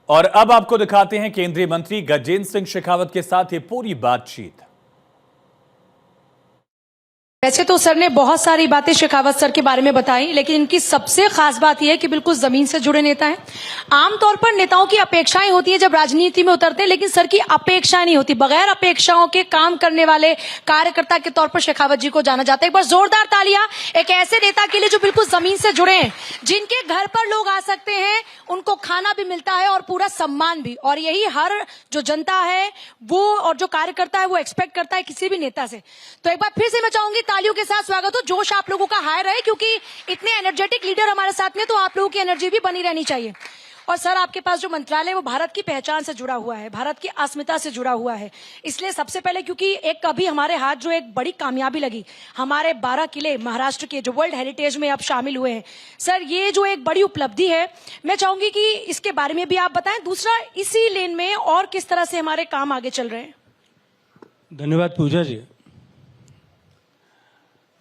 और अब आपको दिखाते हैं केंद्रीय मंत्री गजेंद्र सिंह शेखावत के साथ ये पूरी बातचीत। वैसे तो सर ने बहुत सारी बातें शेखावत सर के बारे में बताई, लेकिन इनकी सबसे खास बात यह है कि बिल्कुल जमीन से जुड़े नेता हैं। आमतौर पर नेताओं की अपेक्षाएं होती है जब राजनीति में उतरते हैं, लेकिन सर की अपेक्षाएं नहीं होती। बगैर अपेक्षाओं के काम करने वाले कार्यकर्ता के तौर पर शेखावत जी को जाना जाता है। एक बार जोरदार तालियां एक ऐसे नेता के लिए जो बिल्कुल जमीन से जुड़े हैं, जिनके घर पर लोग आ सकते हैं, उनको खाना भी मिलता है और पूरा सम्मान भी। और यही हर जो जनता है वो और जो कार्यकर्ता है वो एक्सपेक्ट करता है किसी भी नेता से। तो एक बार फिर से मैं चाहूंगी तालियों के साथ स्वागत हो। जोश आप लोगों का हाई रहे, क्योंकि इतने एनर्जेटिक लीडर हमारे साथ में, तो आप लोगों की एनर्जी भी बनी रहनी चाहिए। और सर, आपके पास जो मंत्रालय है वो भारत की पहचान से जुड़ा हुआ है, भारत की अस्मिता से जुड़ा हुआ है। इसलिए सबसे पहले, क्योंकि एक कभी हमारे हाथ जो एक बड़ी कामयाबी लगी, हमारे 12 किले महाराष्ट्र के जो वर्ल्ड हेरिटेज में अब शामिल हुए हैं, सर ये जो एक बड़ी उपलब्धि है, मैं चाहूंगी कि इसके बारे में भी आप बताएं। दूसरा, इसी लेन में और किस तरह से हमारे काम आगे चल रहे हैं। धन्यवाद पूजा जी।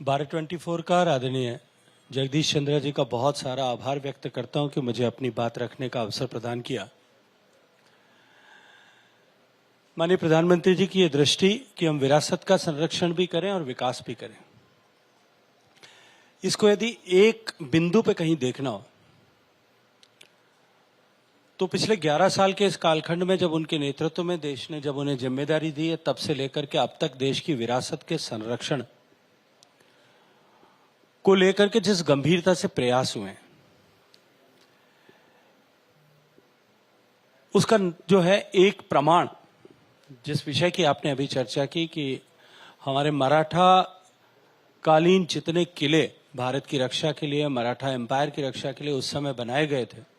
भारत 24 का आदरणीय जगदीश चंद्र जी का बहुत सारा आभार व्यक्त करता हूं कि मुझे अपनी बात रखने का अवसर प्रदान किया। माननीय प्रधानमंत्री जी की ये दृष्टि कि हम विरासत का संरक्षण भी करें और विकास भी करें, इसको यदि एक बिंदु पे कहीं देखना हो तो पिछले 11 साल के इस कालखंड में जब उनके नेतृत्व में देश ने जब उन्हें जिम्मेदारी दी है, तब से लेकर के अब तक देश की विरासत के संरक्षण को लेकर के जिस गंभीरता से प्रयास हुए हैं, उसका जो है एक प्रमाण, जिस विषय की आपने अभी चर्चा की कि हमारे मराठा कालीन जितने किले भारत की रक्षा के लिए, मराठा एम्पायर की रक्षा के लिए उस समय बनाए गए थे,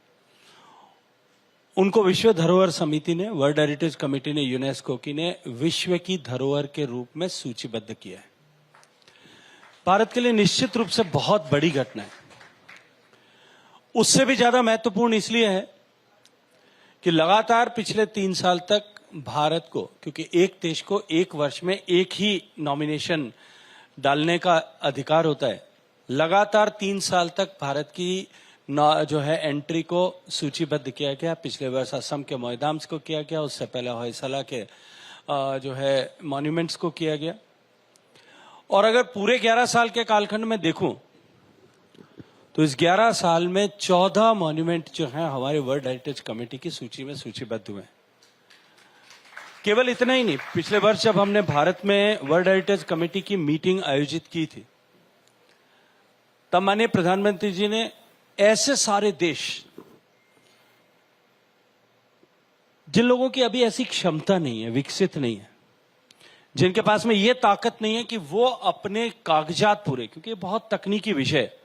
उनको विश्व धरोहर समिति ने, वर्ल्ड हेरिटेज कमेटी ने, यूनेस्को की ने विश्व की धरोहर के रूप में सूचीबद्ध किया है। भारत के लिए निश्चित रूप से बहुत बड़ी घटना है। उससे भी ज्यादा महत्वपूर्ण इसलिए है कि लगातार पिछले 3 साल तक भारत को, क्योंकि एक देश को एक वर्ष में एक ही नॉमिनेशन डालने का अधिकार होता है, लगातार 3 साल तक भारत की जो है एंट्री को सूचीबद्ध किया गया। पिछले वर्ष असम के मोइदाम्स को किया गया, उससे पहले होयसला के जो है मॉन्यूमेंट्स को किया गया। और अगर पूरे 11 साल के कालखंड में देखूं तो इस 11 साल में 14 मॉन्यूमेंट जो हैं हमारे वर्ल्ड हेरिटेज कमेटी की सूची में सूचीबद्ध हुए। केवल इतना ही नहीं, पिछले वर्ष जब हमने भारत में वर्ल्ड हेरिटेज कमेटी की मीटिंग आयोजित की थी, तब माननीय प्रधानमंत्री जी ने ऐसे सारे देश जिन लोगों की अभी ऐसी क्षमता नहीं है, विकसित नहीं है, जिनके पास में ये ताकत नहीं है कि वो अपने कागजात पूरे, क्योंकि ये बहुत तकनीकी विषय है,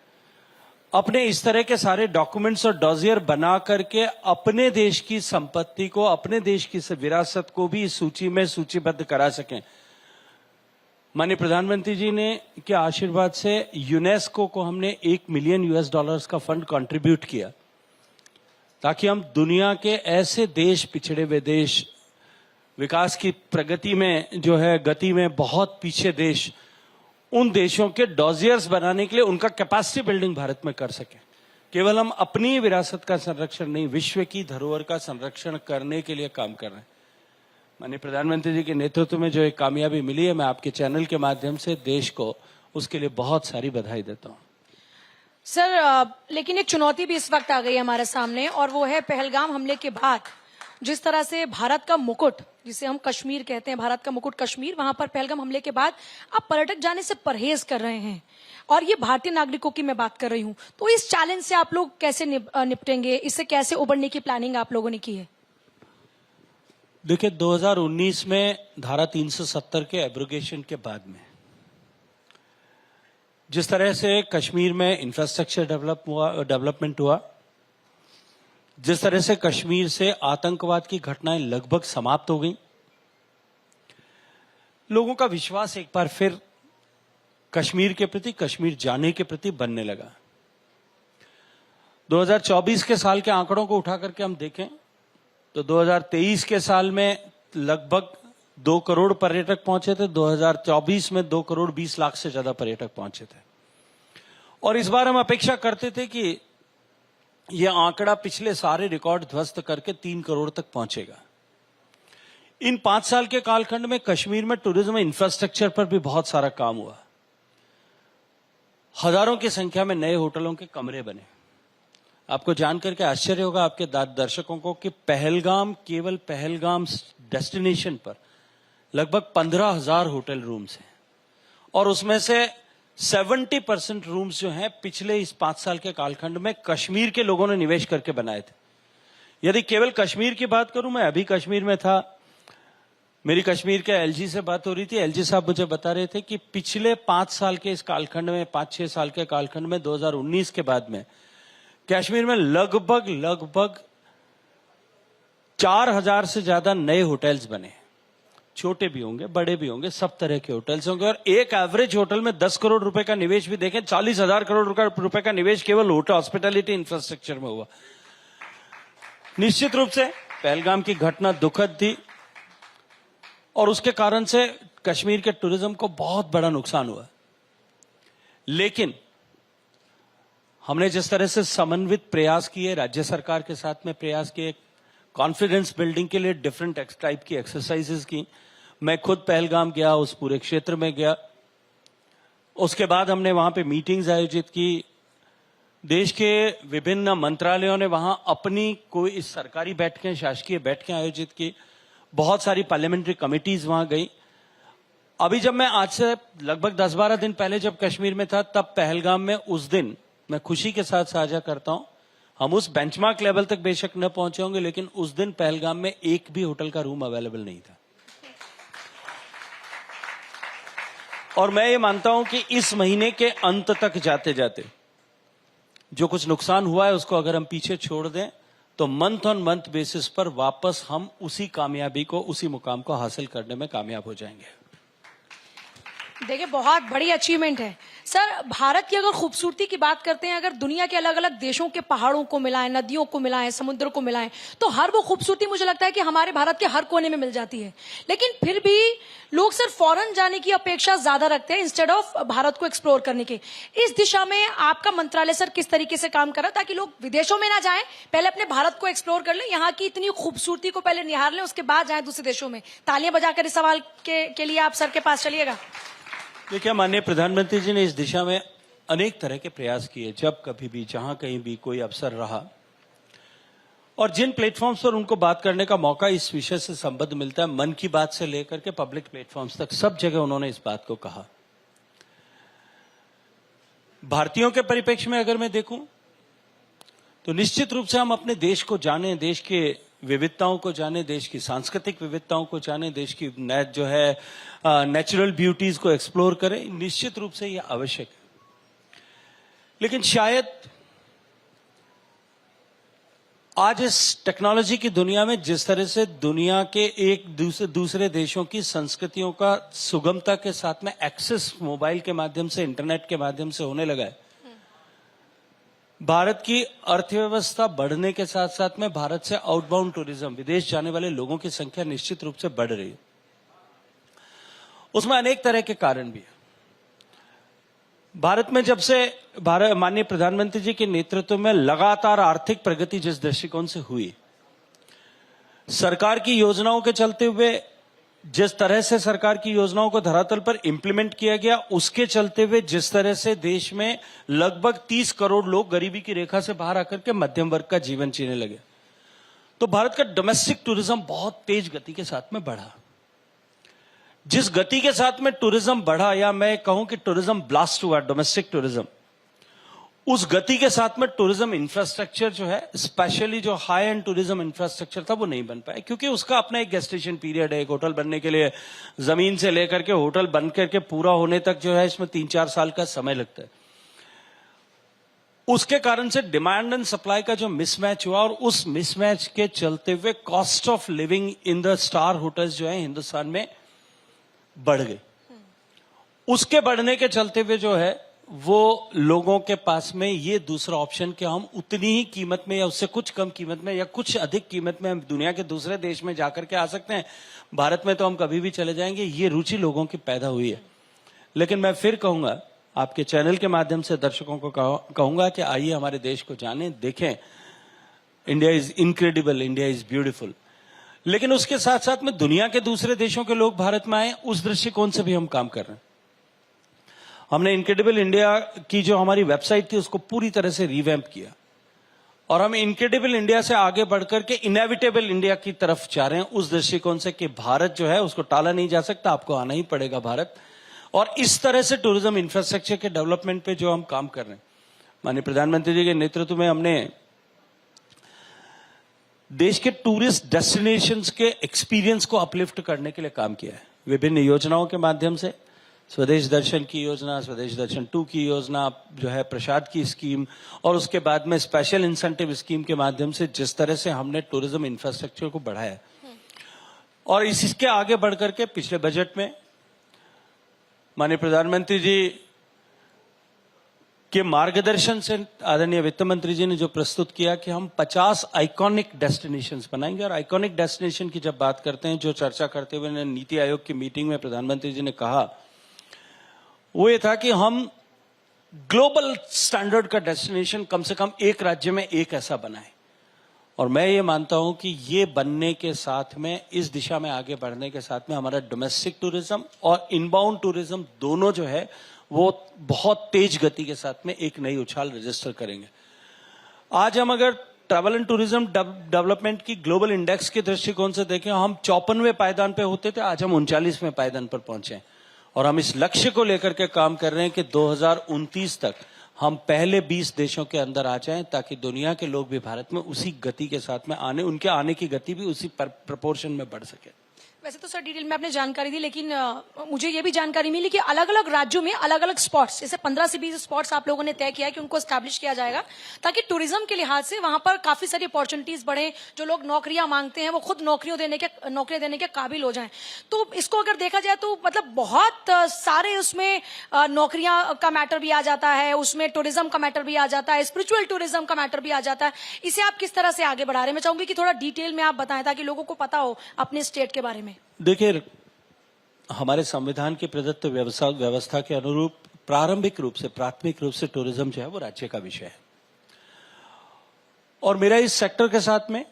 अपने इस तरह के सारे डॉक्यूमेंट्स और डॉजियर बना करके अपने देश की संपत्ति को, अपने देश की विरासत को भी इस सूची में सूचीबद्ध करा सकें। माननीय प्रधानमंत्री जी ने के आशीर्वाद से यूनेस्को को हमने $1 मिलियन का फंड कंट्रीब्यूट किया, ताकि हम दुनिया के ऐसे देश, पिछड़े हुए देश, विकास की प्रगति में जो है गति में बहुत पीछे देश, उन देशों के डॉजियर्स बनाने के लिए उनका कैपेसिटी बिल्डिंग भारत में कर सके। केवल हम अपनी विरासत का संरक्षण नहीं, विश्व की धरोहर का संरक्षण करने के लिए काम कर रहे हैं। माननीय प्रधानमंत्री जी के नेतृत्व में जो एक कामयाबी मिली है, मैं आपके चैनल के माध्यम से देश को उसके लिए बहुत सारी बधाई देता हूं। सर, लेकिन एक चुनौती भी इस वक्त आ गई है हमारे सामने, और वो है पहलगाम हमले के बाद जिस तरह से भारत का मुकुट, जिसे हम कश्मीर कहते हैं, भारत का मुकुट कश्मीर, वहां पर पहलगाम हमले के बाद अब पर्यटक जाने से परहेज कर रहे हैं, और ये भारतीय नागरिकों की मैं बात कर रही हूं। तो इस चैलेंज से आप लोग कैसे निपटेंगे, इससे कैसे उबरने की प्लानिंग आप लोगों ने की है? देखिए, 2019 में धारा 370 के एब्रोगेशन के बाद में जिस तरह से कश्मीर में इंफ्रास्ट्रक्चर डेवलपमेंट हुआ, जिस तरह से कश्मीर से आतंकवाद की घटनाएं लगभग समाप्त हो गई, लोगों का विश्वास एक बार फिर कश्मीर के प्रति, कश्मीर जाने के प्रति बनने लगा। 2024 के साल के आंकड़ों को उठा करके हम देखें तो 2023 के साल में लगभग 2 करोड़ पर्यटक पहुंचे थे, 2024 में 2 करोड़ 20 लाख से ज्यादा पर्यटक पहुंचे थे। और इस बार हम अपेक्षा करते थे कि ये आंकड़ा पिछले सारे रिकॉर्ड ध्वस्त करके 3 करोड़ तक पहुंचेगा। इन 5 साल के कालखंड में कश्मीर में टूरिज्म इंफ्रास्ट्रक्चर पर भी बहुत सारा काम हुआ। हजारों की संख्या में नए होटलों के कमरे बने। आपको जानकर के आश्चर्य होगा आपके दर्शकों को कि पहलगाम, केवल पहलगाम डेस्टिनेशन पर लगभग 15,000 होटल रूम्स हैं और उसमें से 70% रूम्स जो हैं पिछले इस 5 साल के कालखंड में कश्मीर के लोगों ने निवेश करके बनाए थे। यदि केवल कश्मीर की बात करूं, मैं अभी कश्मीर में था, मेरी कश्मीर के एलजी से बात हो रही थी। एलजी साहब मुझे बता रहे थे कि पिछले 5 साल के इस कालखंड में, 5-6 साल के कालखंड में, 2019 के बाद में कश्मीर में लगभग 4,000 से ज्यादा नए होटल्स बने। छोटे भी होंगे, बड़े भी होंगे, सब तरह के होटल्स होंगे। और एक एवरेज होटल में 10 करोड़ रुपए का निवेश भी देखें, 40,000 करोड़ रुपए का निवेश केवल होटल हॉस्पिटैलिटी इंफ्रास्ट्रक्चर में हुआ। निश्चित रूप से पहलगाम की घटना दुखद थी और उसके कारण से कश्मीर के टूरिज्म को बहुत बड़ा नुकसान हुआ। लेकिन हमने जिस तरह से समन्वित प्रयास किए, राज्य सरकार के साथ में प्रयास किए, कॉन्फिडेंस बिल्डिंग के लिए डिफरेंट टाइप की एक्सरसाइजेस की। मैं खुद पहलगाम गया, उस पूरे क्षेत्र में गया। उसके बाद हमने वहां पे मीटिंग्स आयोजित की। देश के विभिन्न मंत्रालयों ने वहां अपनी कोई सरकारी बैठकें, शासकीय बैठकें आयोजित की। बहुत सारी पार्लियामेंट्री कमिटीज वहां गई। अभी जब मैं आज से लगभग 10-12 दिन पहले जब कश्मीर में था, तब पहलगाम में उस दिन मैं खुशी के साथ साझा करता हूं, हम उस बेंचमार्क लेवल तक बेशक न पहुंचे होंगे, लेकिन उस दिन पहलगाम में एक भी होटल का रूम अवेलेबल नहीं था। और मैं ये मानता हूं कि इस महीने के अंत तक जाते जाते जो कुछ नुकसान हुआ है उसको अगर हम पीछे छोड़ दें तो मंथ ऑन मंथ बेसिस पर वापस हम उसी कामयाबी को, उसी मुकाम को हासिल करने में कामयाब हो जाएंगे। देखिए, बहुत बड़ी अचीवमेंट है सर। भारत की अगर खूबसूरती की बात करते हैं, अगर दुनिया के अलग अलग देशों के पहाड़ों को मिलाएं, नदियों को मिलाएं, समुद्र को मिलाएं, तो हर वो खूबसूरती मुझे लगता है कि हमारे भारत के हर कोने में मिल जाती है। लेकिन फिर भी लोग सिर्फ फॉरेन जाने की अपेक्षा ज्यादा रखते हैं इंस्टेड ऑफ भारत को एक्सप्लोर करने के। इस दिशा में आपका मंत्रालय सर किस तरीके से काम कर रहा है ताकि लोग विदेशों में ना जाएं, पहले अपने भारत को एक्सप्लोर कर लें, यहाँ की इतनी खूबसूरती को पहले निहार लें, उसके बाद जाएं दूसरे देशों में। तालियां बजाकर इस सवाल के लिए आप सर के पास चलिएगा। देखिए, माननीय प्रधानमंत्री जी ने इस दिशा में अनेक तरह के प्रयास किए। जब कभी भी, जहां कहीं भी कोई अवसर रहा और जिन प्लेटफॉर्म्स पर उनको बात करने का मौका इस विषय से संबद्ध मिलता है, मन की बात से लेकर के पब्लिक प्लेटफॉर्म्स तक, सब जगह उन्होंने इस बात को कहा। भारतीयों के परिप्रेक्ष्य में अगर मैं देखूं तो निश्चित रूप से हम अपने देश को जाने, देश के विविधताओं को जाने, देश की सांस्कृतिक विविधताओं को जाने, देश की जो है नेचुरल ब्यूटीज को एक्सप्लोर करें, निश्चित रूप से यह आवश्यक है। लेकिन शायद आज इस टेक्नोलॉजी की दुनिया में जिस तरह से दुनिया के एक दूसरे देशों की संस्कृतियों का सुगमता के साथ में एक्सेस मोबाइल के माध्यम से, इंटरनेट के माध्यम से होने लगा है, भारत की अर्थव्यवस्था बढ़ने के साथ साथ में भारत से आउटबाउंड टूरिज्म, विदेश जाने वाले लोगों की संख्या निश्चित रूप से बढ़ रही है। उसमें अनेक तरह के कारण भी है। भारत में जब से माननीय प्रधानमंत्री जी के नेतृत्व में लगातार आर्थिक प्रगति जिस दृष्टिकोण से हुई, सरकार की योजनाओं के चलते हुए, जिस तरह से सरकार की योजनाओं को धरातल पर इंप्लीमेंट किया गया, उसके चलते हुए जिस तरह से देश में लगभग 30 करोड़ लोग गरीबी की रेखा से बाहर आकर के मध्यम वर्ग का जीवन जीने लगे, तो भारत का डोमेस्टिक टूरिज्म बहुत तेज गति के साथ में बढ़ा। जिस गति के साथ में टूरिज्म बढ़ा, या मैं कहूं कि टूरिज्म ब्लास्ट हुआ, डोमेस्टिक टूरिज्म, उस गति के साथ में टूरिज्म इंफ्रास्ट्रक्चर जो है, स्पेशली जो हाई एंड टूरिज्म इंफ्रास्ट्रक्चर था, वो नहीं बन पाया, क्योंकि उसका अपना एक गेस्टेशन पीरियड है। एक होटल बनने के लिए जमीन से लेकर के होटल बन करके पूरा होने तक जो है, इसमें 3-4 साल का समय लगता है। उसके कारण से डिमांड एंड सप्लाई का जो मिसमैच हुआ, और उस मिसमैच के चलते हुए cost of living in the star hotels जो है हिंदुस्तान में बढ़ गई। उसके बढ़ने के चलते हुए जो है वो लोगों के पास में ये दूसरा ऑप्शन कि हम उतनी ही कीमत में या उससे कुछ कम कीमत में या कुछ अधिक कीमत में हम दुनिया के दूसरे देश में जाकर के आ सकते हैं, भारत में तो हम कभी भी चले जाएंगे, ये रुचि लोगों की पैदा हुई है। लेकिन मैं फिर कहूंगा, आपके चैनल के माध्यम से दर्शकों को कहूंगा कि आइए हमारे देश को जानें, देखें India is incredible, India is beautiful. लेकिन उसके साथ साथ में दुनिया के दूसरे देशों के लोग भारत में आए, उस दृष्टिकोण से भी हम काम कर रहे हैं। हमने इनक्रेडिबल इंडिया की जो हमारी वेबसाइट थी उसको पूरी तरह से रिवैम्प किया और हम इनक्रेडिबल इंडिया से आगे बढ़कर के इनएविटेबल इंडिया की तरफ जा रहे हैं, उस दृष्टिकोण से कि भारत जो है उसको टाला नहीं जा सकता, आपको आना ही पड़ेगा भारत। और इस तरह से टूरिज्म इंफ्रास्ट्रक्चर के डेवलपमेंट पे जो हम काम कर रहे हैं, माननीय प्रधानमंत्री जी के नेतृत्व में हमने देश के टूरिस्ट डेस्टिनेशंस के एक्सपीरियंस को अपलिफ्ट करने के लिए काम किया है विभिन्न योजनाओं के माध्यम से। स्वदेश दर्शन की योजना, स्वदेश दर्शन 2 की योजना जो है, प्रसाद की स्कीम और उसके बाद में स्पेशल इंसेंटिव स्कीम के माध्यम से जिस तरह से हमने टूरिज्म इंफ्रास्ट्रक्चर को बढ़ाया और इसके आगे बढ़कर के पिछले बजट में माननीय प्रधानमंत्री जी के मार्गदर्शन से आदरणीय वित्त मंत्री जी ने जो प्रस्तुत किया कि हम 50 आइकॉनिक डेस्टिनेशंस बनाएंगे। और आइकॉनिक डेस्टिनेशन की जब बात करते हैं, जो चर्चा करते हुए नीति आयोग की मीटिंग में प्रधानमंत्री जी ने कहा, वो ये था कि हम ग्लोबल स्टैंडर्ड का डेस्टिनेशन कम से कम एक राज्य में एक ऐसा बनाएं। और मैं ये मानता हूं कि ये बनने के साथ में, इस दिशा में आगे बढ़ने के साथ में हमारा डोमेस्टिक टूरिज्म और इनबाउंड टूरिज्म दोनों जो है वो बहुत तेज गति के साथ में एक नई उछाल रजिस्टर करेंगे। आज हम अगर ट्रैवल एंड टूरिज्म डेवलपमेंट की ग्लोबल इंडेक्स के दृष्टिकोण से देखें, हम 54वें पायदान पे होते थे, आज हम 39वें पायदान पर पहुंचे हैं। और हम इस लक्ष्य को लेकर के काम कर रहे हैं कि 2029 तक हम पहले 20 देशों के अंदर आ जाएं, ताकि दुनिया के लोग भी भारत में उसी गति के साथ में उनके आने की गति भी उसी प्रपोर्शन में बढ़ सके। वैसे तो सर डिटेल में आपने जानकारी दी, लेकिन मुझे ये भी जानकारी मिली कि अलग अलग राज्यों में अलग अलग स्पॉट्स, जैसे 15 से 20 स्पॉट्स आप लोगों ने तय किया है कि उनको एस्टैब्लिश किया जाएगा, ताकि टूरिज्म के लिहाज से वहां पर काफी सारी अपॉर्चुनिटीज बढ़े। जो लोग नौकरियां मांगते हैं वो खुद नौकरियां देने के काबिल हो जाएं। तो इसको अगर देखा जाए तो मतलब बहुत सारे उसमें नौकरियां का मैटर भी आ जाता है, उसमें टूरिज्म का मैटर भी आ जाता है, स्पिरिचुअल टूरिज्म का मैटर भी आ जाता है। इसे आप किस तरह से आगे बढ़ा रहे हैं? मैं चाहूंगी कि थोड़ा डिटेल में आप बताएं ताकि लोगों को पता हो अपने स्टेट के बारे में। देखिए, हमारे संविधान की प्रदत्त व्यवस्था के अनुरूप प्रारंभिक रूप से, प्राथमिक रूप से टूरिज्म जो है वो राज्य का विषय है। और मेरा इस सेक्टर के साथ में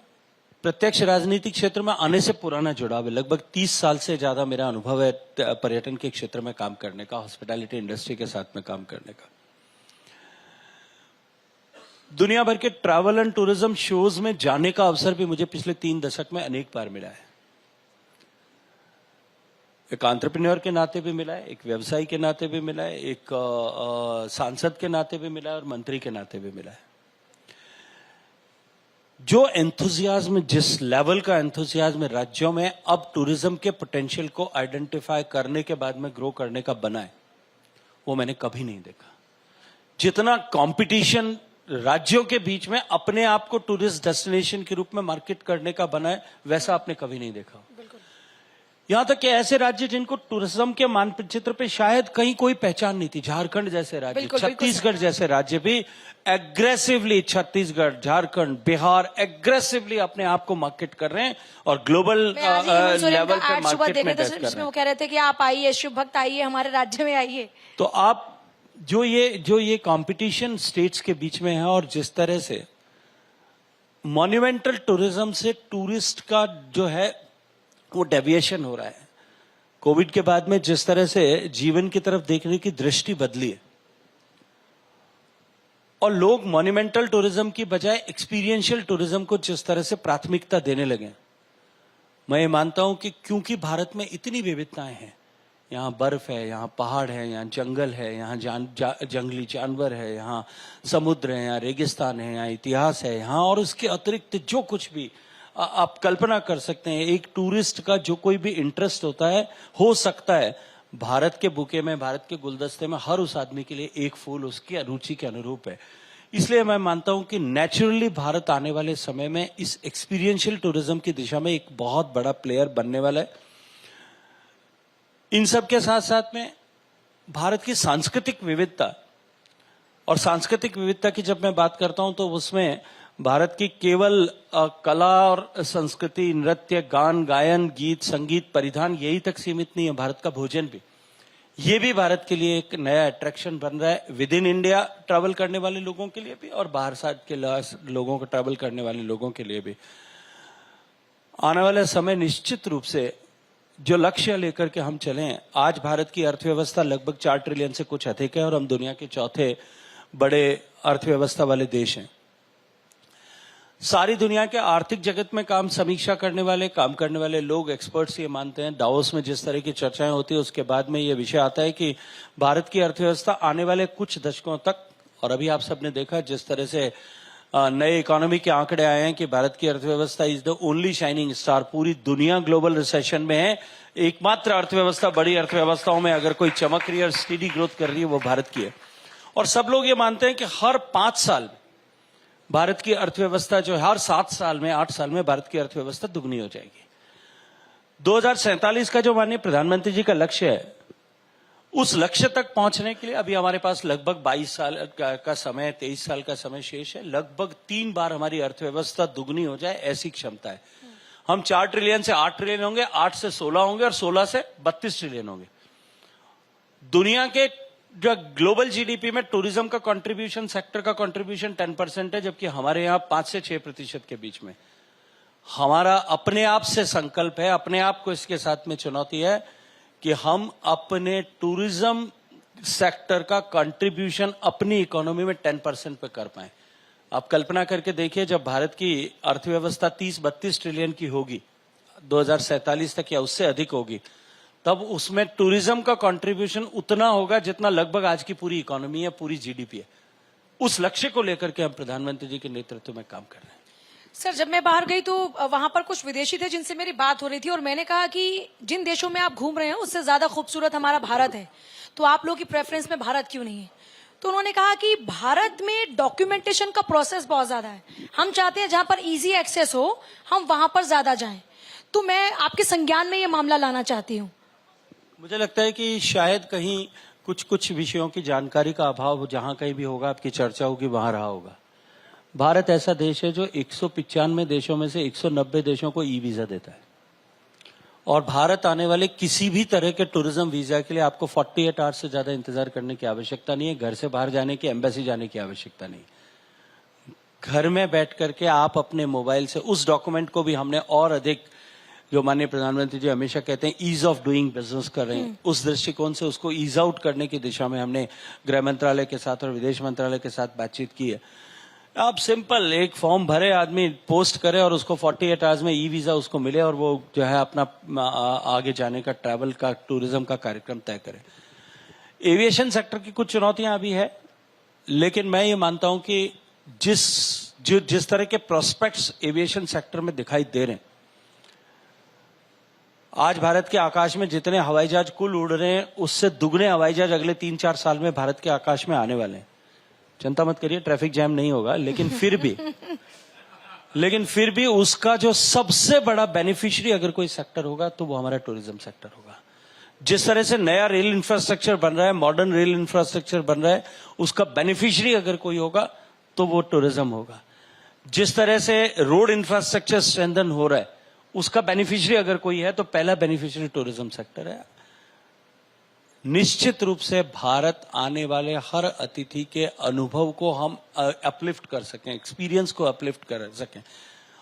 प्रत्यक्ष राजनीतिक क्षेत्र में आने से पुराना जुड़ाव है। लगभग 30 साल से ज्यादा मेरा अनुभव है पर्यटन के क्षेत्र में काम करने का, हॉस्पिटैलिटी इंडस्ट्री के साथ में काम करने का। दुनिया भर के ट्रैवल एंड टूरिज्म शोज में जाने का अवसर भी मुझे पिछले 3 दशक में अनेक बार मिला है। एक एंटरप्रेन्योर के नाते भी मिला है, एक व्यवसायी के नाते भी मिला है, एक सांसद के नाते भी मिला है और मंत्री के नाते भी मिला है। जो एंथुसियाज्म, जिस लेवल का एंथुसियाज्म राज्यों में अब टूरिज्म के पोटेंशियल को आइडेंटिफाई करने के बाद में ग्रो करने का बना है, वो मैंने कभी नहीं देखा। जितना कंपटीशन राज्यों के बीच में अपने आप को टूरिस्ट डेस्टिनेशन के रूप में मार्केट करने का बना है, वैसा आपने कभी नहीं देखा। यहां तक कि ऐसे राज्य जिनको टूरिज्म के मानचित्र पे शायद कहीं कोई पहचान नहीं थी, झारखंड जैसे राज्य, छत्तीसगढ़ जैसे राज्य भी एग्रेसिवली, छत्तीसगढ़, झारखंड, बिहार एग्रेसिवली अपने आप को मार्केट कर रहे हैं और ग्लोबल लेवल पे मार्केट में डेस्ट कर रहे हैं। वो कह रहे थे कि आप आइए, शुभ भक्त आइए, हमारे राज्य में आइए। तो आप जो ये कंपटीशन स्टेट्स के बीच में है और जिस तरह से मॉन्यूमेंटल टूरिज्म से टूरिस्ट का जो है वो डेविएशन हो रहा है, कोविड के बाद में जिस तरह से जीवन की तरफ देखने की दृष्टि बदली है और लोग मॉन्यूमेंटल टूरिज्म की बजाय एक्सपीरियंशियल टूरिज्म को जिस तरह से प्राथमिकता देने लगे, मैं ये मानता हूं कि क्योंकि भारत में इतनी विविधताएं हैं, यहाँ बर्फ है, यहाँ पहाड़ है, यहाँ जंगल है, यहाँ जंगली जानवर है, यहाँ समुद्र है, यहाँ रेगिस्तान है, यहाँ इतिहास है, यहाँ और उसके अतिरिक्त जो कुछ भी आप कल्पना कर सकते हैं, एक टूरिस्ट का जो कोई भी इंटरेस्ट होता है, हो सकता है भारत के बुके में, भारत के गुलदस्ते में हर उस आदमी के लिए एक फूल उसकी रुचि के अनुरूप है। इसलिए मैं मानता हूं कि नेचुरली भारत आने वाले समय में इस एक्सपीरियंशियल टूरिज्म की दिशा में एक बहुत बड़ा प्लेयर बनने वाला है। इन सब के साथ साथ में भारत की सांस्कृतिक विविधता, और सांस्कृतिक विविधता की जब मैं बात करता हूं तो उसमें भारत की केवल कला और संस्कृति, नृत्य, गान, गायन, गीत, संगीत, परिधान यही तक सीमित नहीं है, भारत का भोजन भी। ये भी भारत के लिए एक नया अट्रैक्शन बन रहा है, विद इन इंडिया ट्रैवल करने वाले लोगों के लिए भी और बाहर साथ के लोगों को ट्रैवल करने वाले लोगों के लिए भी। आने वाला समय निश्चित रूप से जो लक्ष्य लेकर के हम चलें, आज भारत की अर्थव्यवस्था लगभग 4 ट्रिलियन से कुछ अधिक है और हम दुनिया के चौथे बड़े अर्थव्यवस्था वाले देश हैं। सारी दुनिया के आर्थिक जगत में काम करने वाले लोग, एक्सपर्ट्स ये मानते हैं, दावोस में जिस तरह की चर्चाएं होती है उसके बाद में ये विषय आता है कि भारत की अर्थव्यवस्था आने वाले कुछ दशकों तक, और अभी आप सबने देखा जिस तरह से नए इकोनॉमी के आंकड़े आए हैं कि भारत की अर्थव्यवस्था is the only shining star, पूरी दुनिया ग्लोबल रिसेशन में है, एकमात्र अर्थव्यवस्था बड़ी अर्थव्यवस्थाओं में अगर कोई चमक रही है और स्टेडी ग्रोथ कर रही है वो भारत की है। और सब लोग ये मानते हैं कि हर 5 साल भारत की अर्थव्यवस्था जो है, हर 7 साल में 8 साल में भारत की अर्थव्यवस्था दुगनी हो जाएगी। 2047 का जो माननीय प्रधानमंत्री जी का लक्ष्य है, उस लक्ष्य तक पहुंचने के लिए अभी हमारे पास लगभग 22 साल का समय, 23 साल का समय शेष है। लगभग 3 बार हमारी अर्थव्यवस्था दुगनी हो जाए ऐसी क्षमता है। हम 4 ट्रिलियन से 8 ट्रिलियन होंगे, 8 से 16 होंगे और 16 से 32 ट्रिलियन होंगे। दुनिया के जो ग्लोबल जीडीपी में टूरिज्म का कंट्रीब्यूशन, सेक्टर का कंट्रीब्यूशन 10% है, जबकि हमारे यहां 5 से 6% के बीच में। हमारा अपने आप से संकल्प है, अपने आप को इसके साथ में चुनौती है कि हम अपने टूरिज्म सेक्टर का कंट्रीब्यूशन अपनी इकोनॉमी में 10% पे कर पाए। आप कल्पना करके देखिए, जब भारत की अर्थव्यवस्था 30-32 ट्रिलियन की होगी 2047 तक या उससे अधिक होगी, तब उसमें टूरिज्म का कंट्रीब्यूशन उतना होगा जितना लगभग आज की पूरी इकोनॉमी है, पूरी जीडीपी है। उस लक्ष्य को लेकर के हम प्रधानमंत्री जी के नेतृत्व में काम कर रहे हैं। सर, जब मैं बाहर गई तो वहां पर कुछ विदेशी थे जिनसे मेरी बात हो रही थी और मैंने कहा कि जिन देशों में आप घूम रहे हैं उससे ज्यादा खूबसूरत हमारा भारत है, तो आप लोगों की प्रेफरेंस में भारत क्यों नहीं है? तो उन्होंने कहा कि भारत में डॉक्यूमेंटेशन का प्रोसेस बहुत ज्यादा है, हम चाहते हैं जहां पर इजी एक्सेस हो हम वहां पर ज्यादा जाएं। तो मैं आपके संज्ञान में ये मामला लाना चाहती हूँ। मुझे लगता है कि शायद कहीं कुछ विषयों की जानकारी का अभाव जहां कहीं भी होगा, आपकी चर्चा होगी, वहां रहा होगा। भारत ऐसा देश है जो 195 देशों में से 190 देशों को ई वीजा देता है, और भारत आने वाले किसी भी तरह के टूरिज्म वीजा के लिए आपको 48 आवर्स से ज्यादा इंतजार करने की आवश्यकता नहीं है, घर से बाहर जाने की, एम्बेसी जाने की आवश्यकता नहीं। घर में बैठ करके आप अपने मोबाइल से उस डॉक्यूमेंट को भी हमने और अधिक, जो माननीय प्रधानमंत्री जी हमेशा कहते हैं ईज ऑफ डूइंग बिजनेस कर रहे हैं, उस दृष्टिकोण से उसको ईज आउट करने की दिशा में हमने गृह मंत्रालय के साथ और विदेश मंत्रालय के साथ बातचीत की है। आप सिंपल एक फॉर्म भरे, आदमी पोस्ट करे और उसको 48 आवर्स में ई वीजा उसको मिले और वो जो है अपना आगे जाने का, ट्रैवल का, टूरिज्म का कार्यक्रम तय करे। एविएशन सेक्टर की कुछ चुनौतियां अभी है, लेकिन मैं ये मानता हूं कि जिस तरह के प्रोस्पेक्ट्स एविएशन सेक्टर में दिखाई दे रहे हैं, आज भारत के आकाश में जितने हवाई जहाज कुल उड़ रहे हैं उससे दुगने हवाई जहाज अगले 3-4 साल में भारत के आकाश में आने वाले हैं। चिंता मत करिए, ट्रैफिक जैम नहीं होगा, लेकिन फिर भी उसका जो सबसे बड़ा बेनिफिशियरी अगर कोई सेक्टर होगा तो वो हमारा टूरिज्म सेक्टर होगा। जिस तरह से नया रेल इंफ्रास्ट्रक्चर बन रहा है, मॉडर्न रेल इंफ्रास्ट्रक्चर बन रहा है, उसका बेनिफिशियरी अगर कोई होगा तो वो टूरिज्म होगा। जिस तरह से रोड इंफ्रास्ट्रक्चर स्ट्रेंथन हो रहा है, उसका बेनिफिशियरी अगर कोई है तो पहला बेनिफिशियरी टूरिज्म सेक्टर है। निश्चित रूप से भारत आने वाले हर अतिथि के अनुभव को हम अपलिफ्ट कर सकें, एक्सपीरियंस को अपलिफ्ट कर सकें।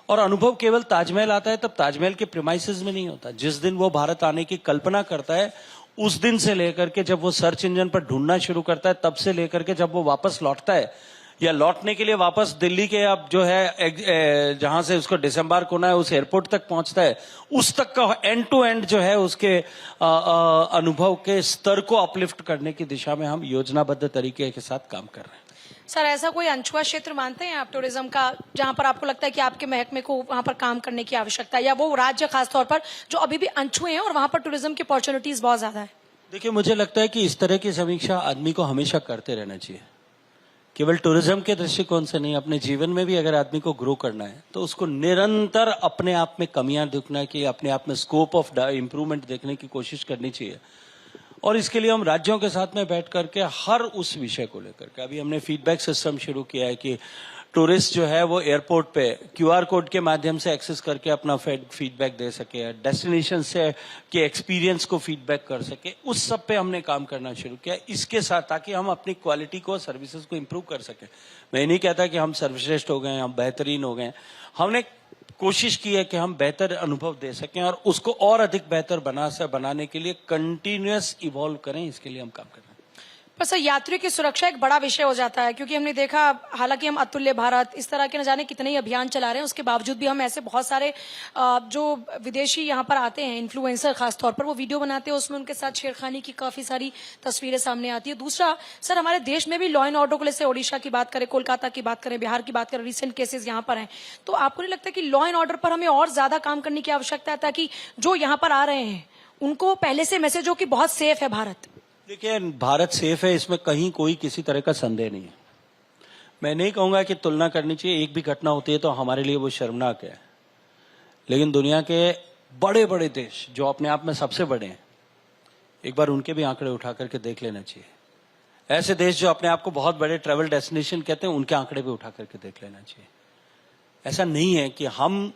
और अनुभव केवल ताजमहल आता है तब ताजमहल के प्रीमाइसेस में नहीं होता। जिस दिन वो भारत आने की कल्पना करता है, उस दिन से लेकर के जब वो सर्च इंजन पर ढूंढना शुरू करता है, तब से लेकर के जब वो वापस लौटता है या लौटने के लिए वापस दिल्ली के अब जो है जहां से उसको डिसम्बार्क होना है उस एयरपोर्ट तक पहुंचता है, उस तक का एंड टू एंड जो है उसके अनुभव के स्तर को अपलिफ्ट करने की दिशा में हम योजनाबद्ध तरीके के साथ काम कर रहे हैं। सर, ऐसा कोई अनछुआ क्षेत्र मानते हैं आप टूरिज्म का जहां पर आपको लगता है कि आपके महकमे को वहां पर काम करने की आवश्यकता है, या वो राज्य खासतौर पर जो अभी भी अनछुए हैं और वहां पर टूरिज्म की अपॉर्चुनिटीज बहुत ज्यादा है? देखिए, मुझे लगता है कि इस तरह की समीक्षा आदमी को हमेशा करते रहना चाहिए, केवल टूरिज्म के दृष्टिकोण से नहीं। अपने जीवन में भी अगर आदमी को ग्रो करना है तो उसको निरंतर अपने आप में कमियां दिखना की, अपने आप में स्कोप ऑफ इम्प्रूवमेंट देखने की कोशिश करनी चाहिए। और इसके लिए हम राज्यों के साथ में बैठ करके हर उस विषय को लेकर के, अभी हमने फीडबैक सिस्टम शुरू किया है कि टूरिस्ट जो है वो एयरपोर्ट पे क्यूआर कोड के माध्यम से एक्सेस करके अपना फीडबैक दे सके, डेस्टिनेशन से के एक्सपीरियंस को फीडबैक कर सके, उस सब पे हमने काम करना शुरू किया। इसके साथ ताकि हम अपनी क्वालिटी को, सर्विसेज को इम्प्रूव कर सके। मैं नहीं कहता कि हम सर्वश्रेष्ठ हो गए, हम बेहतरीन हो गए, हमने कोशिश की है कि हम बेहतर अनुभव दे सकें और उसको और अधिक बेहतर बनाने के लिए कंटिन्यूअस इवॉल्व करें, इसके लिए हम काम कर रहे हैं। पर सर, यात्रियों की सुरक्षा एक बड़ा विषय हो जाता है, क्योंकि हमने देखा, हालांकि हम अतुल्य भारत इस तरह के न जाने कितने ही अभियान चला रहे हैं, उसके बावजूद भी हम ऐसे बहुत सारे जो विदेशी यहाँ पर आते हैं, इन्फ्लुएंसर खासतौर पर, वो वीडियो बनाते हैं, उसमें उनके साथ छेड़खानी की काफी सारी तस्वीरें सामने आती है। दूसरा सर, हमारे देश में भी लॉ एंड ऑर्डर को जैसे ओडिशा की बात करें, कोलकाता की बात करें, बिहार की बात करें, रिसेंट केसेस यहाँ पर हैं, तो आपको नहीं लगता कि लॉ एंड ऑर्डर पर हमें और ज्यादा काम करने की आवश्यकता है, ताकि जो यहाँ पर आ रहे हैं उनको पहले से मैसेज हो कि बहुत सेफ है भारत? देखिए, भारत सेफ है, इसमें कहीं कोई किसी तरह का संदेह नहीं है। मैं नहीं कहूंगा कि तुलना करनी चाहिए, एक भी घटना होती है तो हमारे लिए वो शर्मनाक है, लेकिन दुनिया के बड़े बड़े देश जो अपने आप में सबसे बड़े हैं, एक बार उनके भी आंकड़े उठा करके देख लेना चाहिए। ऐसे देश जो अपने आप को बहुत बड़े ट्रैवल डेस्टिनेशन कहते हैं, उनके आंकड़े भी उठा करके देख लेना चाहिए। ऐसा नहीं है कि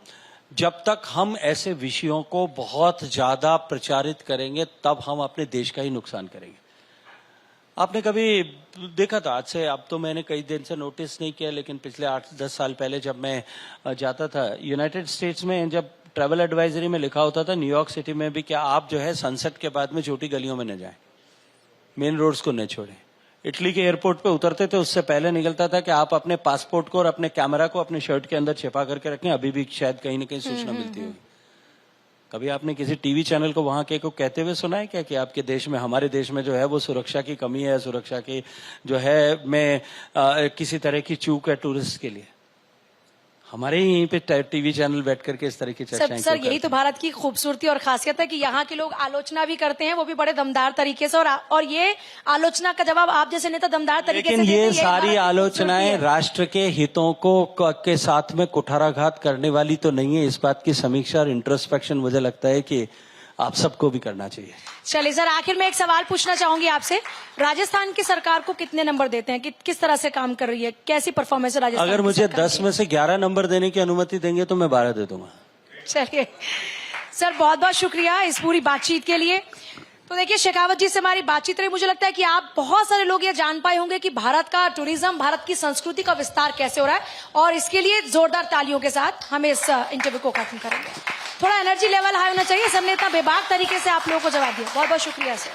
जब तक हम ऐसे विषयों को बहुत ज्यादा प्रचारित करेंगे तब हम अपने देश का ही नुकसान करेंगे। आपने कभी देखा था, आज से, अब तो मैंने कई दिन से नोटिस नहीं किया, लेकिन पिछले 8-10 साल पहले जब मैं जाता था यूनाइटेड स्टेट्स में, जब ट्रैवल एडवाइजरी में लिखा होता था न्यूयॉर्क सिटी में भी, क्या आप जो है सनसेट के बाद में छोटी गलियों में न जाएं, मेन रोड्स को न छोड़ें। इटली के एयरपोर्ट पे उतरते थे, उससे पहले निकलता था कि आप अपने पासपोर्ट को और अपने कैमरा को अपने शर्ट के अंदर छिपा करके रखें, अभी भी शायद कहीं ना कहीं सूचना मिलती होगी। कभी आपने किसी टीवी चैनल को वहां के को कहते हुए सुना है क्या कि आपके देश में, हमारे देश में जो है वो सुरक्षा की कमी है, सुरक्षा की जो है में किसी तरह की चूक है टूरिस्ट के लिए? हमारे ही यहीं पे टीवी चैनल बैठ करके इस तरह की चर्चाएं सर, यही तो भारत की खूबसूरती और खासियत है कि यहाँ के लोग आलोचना भी करते हैं, वो भी बड़े दमदार तरीके से, और ये आलोचना का जवाब आप जैसे नेता दमदार तरीके से लेकिन देते हैं। ये सारी आलोचनाएं राष्ट्र के हितों के साथ में कुठाराघात करने वाली तो नहीं है। इस बात की समीक्षा और इंट्रोस्पेक्शन मुझे लगता है कि आप सबको भी करना चाहिए। चलिए सर, आखिर में एक सवाल पूछना चाहूंगी आपसे, राजस्थान की सरकार को कितने नंबर देते हैं, कि किस तरह से काम कर रही है, कैसी परफॉर्मेंस है राजस्थान? अगर मुझे 10 में से 11 नंबर देने की अनुमति देंगे तो मैं 12 दे दूंगा। चलिए सर, बहुत बहुत शुक्रिया इस पूरी बातचीत के लिए। तो देखिए, शेखावत जी से हमारी बातचीत रही। मुझे लगता है कि आप बहुत सारे लोग ये जान पाए होंगे कि भारत का टूरिज्म, भारत की संस्कृति का विस्तार कैसे हो रहा है, और इसके लिए जोरदार तालियों के साथ हम इस इंटरव्यू को खत्म करेंगे। थोड़ा एनर्जी लेवल हाई होना चाहिए। सबने इतना बेबाक तरीके से आप लोगों को जवाब दिया, बहुत बहुत शुक्रिया सर।